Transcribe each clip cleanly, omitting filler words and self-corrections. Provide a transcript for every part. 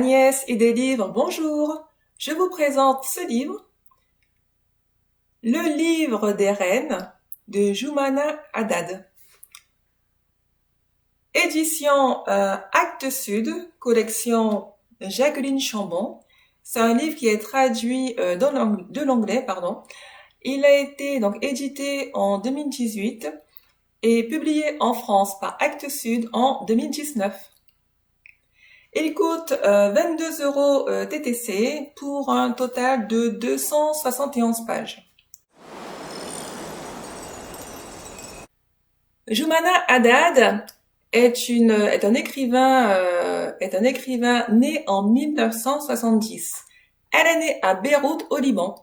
Agnès et des livres, bonjour. Je vous présente ce livre, Le livre des reines de Joumana Haddad. Édition Actes Sud, collection Jacqueline Chambon. C'est un livre qui est traduit de l'anglais, pardon. Il a été donc édité en 2018 et publié en France par Actes Sud en 2019. Il coûte 22 euros TTC pour un total de 271 pages. Joumana Haddad est un écrivain né en 1970. Elle est née à Beyrouth au Liban.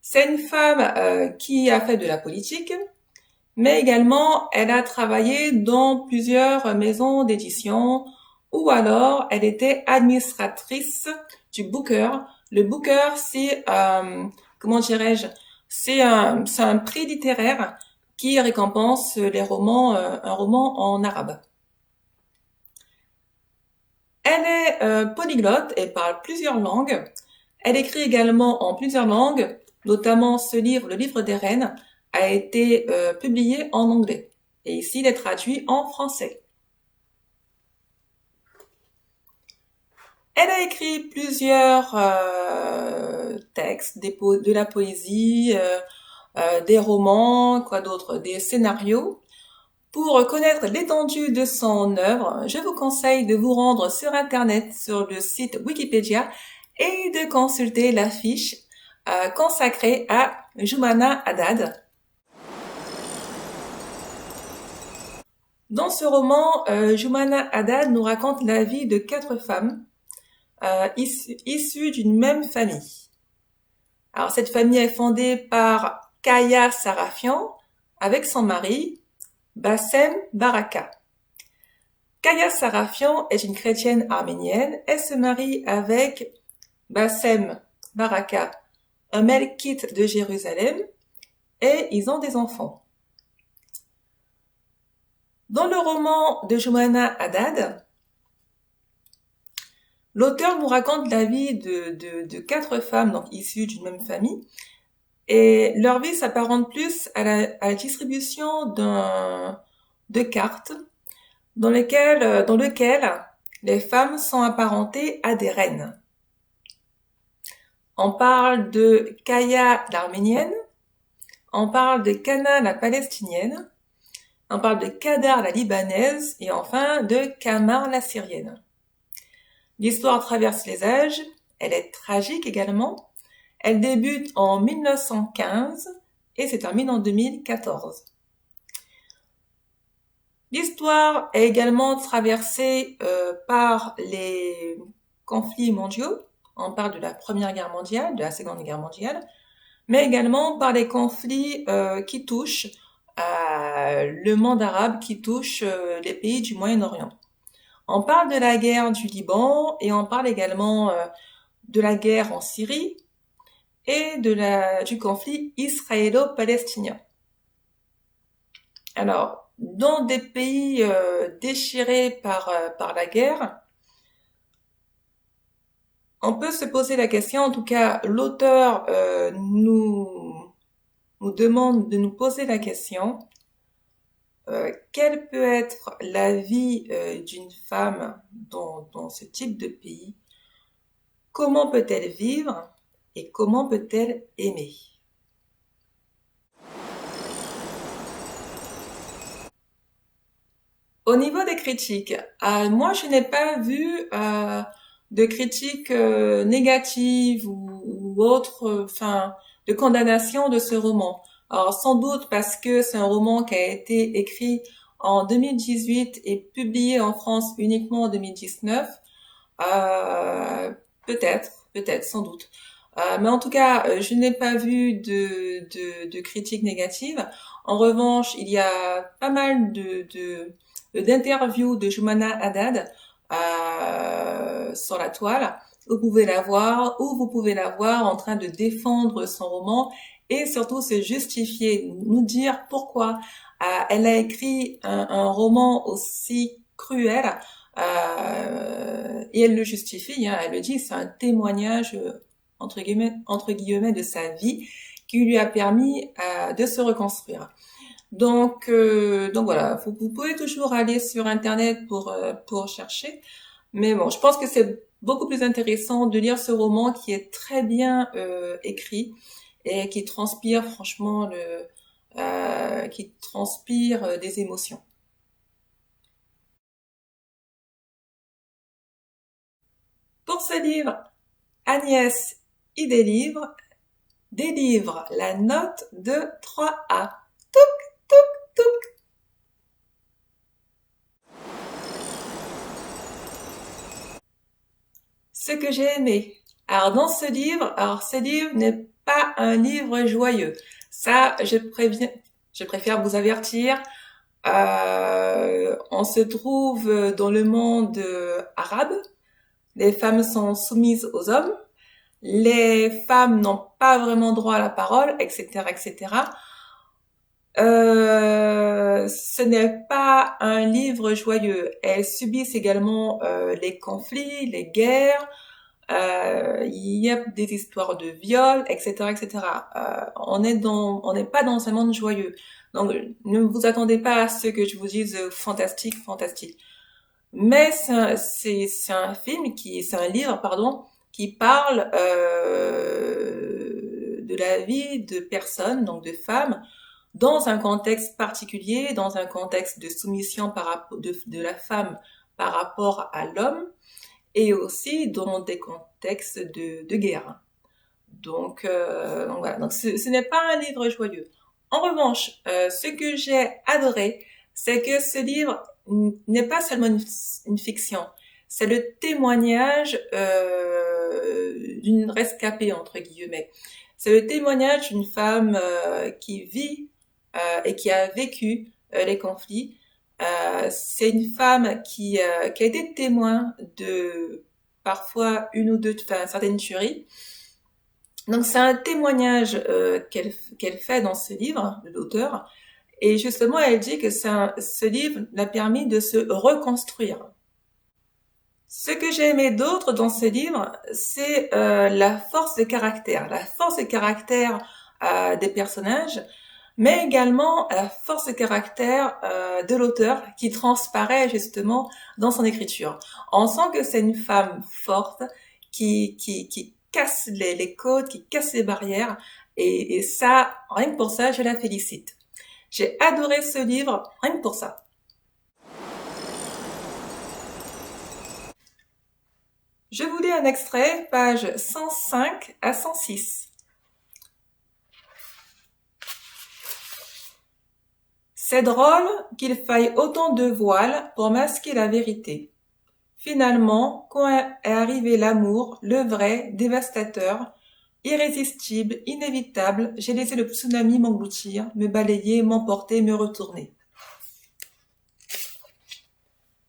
C'est une femme qui a fait de la politique, mais également elle a travaillé dans plusieurs maisons d'édition, ou alors elle était administratrice du Booker. Le Booker, c'est comment dirais-je, c'est un prix littéraire qui récompense les romans, un roman en arabe. Elle est polyglotte et parle plusieurs langues. Elle écrit également en plusieurs langues, notamment ce livre, Le livre des reines, a été publié en anglais. Et ici, il est traduit en français. Elle a écrit plusieurs textes, de la poésie, des romans, quoi d'autre, des scénarios. Pour connaître l'étendue de son œuvre, je vous conseille de vous rendre sur Internet, sur le site Wikipédia, et de consulter la fiche consacrée à Joumana Haddad. Dans ce roman, Joumana Haddad nous raconte la vie de 4 femmes issues d'une même famille. Alors cette famille est fondée par Kaya Sarafian avec son mari, Bassem Baraka. Kaya Sarafian est une chrétienne arménienne. Elle se marie avec Bassem Baraka, un melkite de Jérusalem, et ils ont des enfants. Dans le roman de Joumana Haddad, l'auteur nous raconte la vie de 4 femmes donc issues d'une même famille, et leur vie s'apparente plus à la distribution de cartes dans lequel les femmes sont apparentées à des reines. On parle de Kaya l'arménienne, on parle de Kana la palestinienne, on parle de Kadar la libanaise et enfin de Kamar la syrienne. L'histoire traverse les âges, elle est tragique également. Elle débute en 1915 et se termine en 2014. L'histoire est également traversée par les conflits mondiaux. On parle de la Première Guerre mondiale, de la Seconde Guerre mondiale, mais également par les conflits qui touchent le monde arabe, qui touchent les pays du Moyen-Orient. On parle de la guerre du Liban et on parle également de la guerre en Syrie et du conflit israélo-palestinien. Alors, dans des pays déchirés par la guerre, on peut se poser la question, en tout cas l'auteur nous demande de nous poser la question, quelle peut être la vie d'une femme dans ce type de pays? Comment peut-elle vivre et comment peut-elle aimer? Au niveau des critiques, moi je n'ai pas vu de critiques négatives ou autres, de condamnation de ce roman. Alors sans doute parce que c'est un roman qui a été écrit en 2018 et publié en France uniquement en 2019. Peut-être, sans doute. Mais en tout cas, je n'ai pas vu de critiques négatives. En revanche, il y a pas mal d'interviews de Joumana Haddad sur la toile. Vous pouvez la voir en train de défendre son roman et surtout se justifier, nous dire pourquoi elle a écrit un roman aussi cruel Et elle le justifie, hein, elle le dit, c'est un témoignage entre guillemets de sa vie qui lui a permis de se reconstruire. Donc voilà, vous pouvez toujours aller sur Internet pour chercher. Mais bon, je pense que c'est beaucoup plus intéressant de lire ce roman qui est très bien écrit et qui transpire franchement qui transpire des émotions. Pour ce livre, Agnès y délivre la note de 3A. Touc, touc, touc. Ce que j'ai aimé. Alors ce livre n'est pas un livre joyeux. Ça, je préfère vous avertir. On se trouve dans le monde arabe. Les femmes sont soumises aux hommes. Les femmes n'ont pas vraiment droit à la parole, etc., etc. Ce n'est pas un livre joyeux. Elles subissent également les conflits, les guerres. Il y a des histoires de viol, etc., etc. On n'est pas dans un monde joyeux. Donc, ne vous attendez pas à ce que je vous dise fantastique, fantastique. Mais c'est un livre, pardon, qui parle de la vie de personnes, donc de femmes, dans un contexte particulier, dans un contexte de soumission de la femme par rapport à l'homme, et aussi dans des contextes de guerre. Donc voilà. Donc ce n'est pas un livre joyeux. En revanche, ce que j'ai adoré, c'est que ce livre n'est pas seulement une fiction. C'est le témoignage d'une rescapée, entre guillemets. C'est le témoignage d'une femme qui vit et qui a vécu les conflits. C'est une femme qui a été témoin de parfois une ou deux, certaines tueries. Donc c'est un témoignage qu'elle fait dans ce livre, l'auteur, et justement elle dit que ce livre l'a permis de se reconstruire. Ce que j'ai aimé d'autre dans ce livre, c'est la force de caractère des personnages, mais également la force de caractère de l'auteur qui transparaît justement dans son écriture. On sent que c'est une femme forte qui casse les codes, qui casse les barrières, et ça, rien que pour ça, je la félicite. J'ai adoré ce livre, rien que pour ça. Je vous lis un extrait, pages 105 à 106. C'est drôle qu'il faille autant de voiles pour masquer la vérité. Finalement, quand est arrivé l'amour, le vrai, dévastateur, irrésistible, inévitable, j'ai laissé le tsunami m'engloutir, me balayer, m'emporter, me retourner.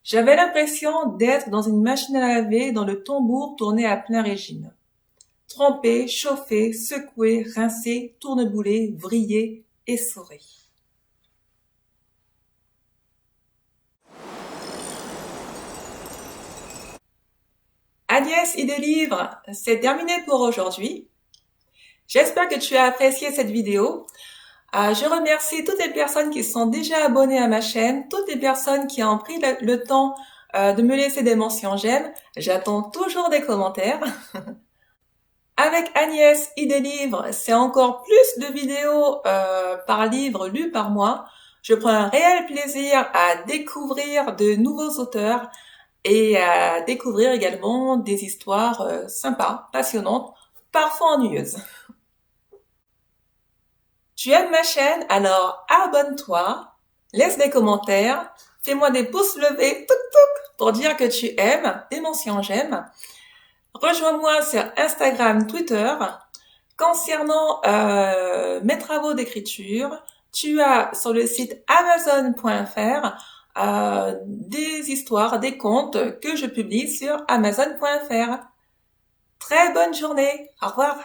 J'avais l'impression d'être dans une machine à laver dont le tambour tournait à plein régime. Trempé, chauffé, secoué, rincé, tourneboulé, vrillé, essoré. Agnès y délivre, c'est terminé pour aujourd'hui. J'espère que tu as apprécié cette vidéo. Je remercie toutes les personnes qui sont déjà abonnées à ma chaîne, toutes les personnes qui ont pris le temps de me laisser des mentions j'aime. J'attends toujours des commentaires. Avec Agnès y délivre, c'est encore plus de vidéos par livre lues par moi. Je prends un réel plaisir à découvrir de nouveaux auteurs et à découvrir également des histoires sympas, passionnantes, parfois ennuyeuses. Tu aimes ma chaîne, alors abonne-toi, laisse des commentaires, fais-moi des pouces levés pour dire que tu aimes, des mentions j'aime. Rejoins-moi sur Instagram, Twitter. Concernant mes travaux d'écriture, tu as sur le site amazon.fr des histoires, des contes que je publie sur amazon.fr. Très bonne journée, au revoir.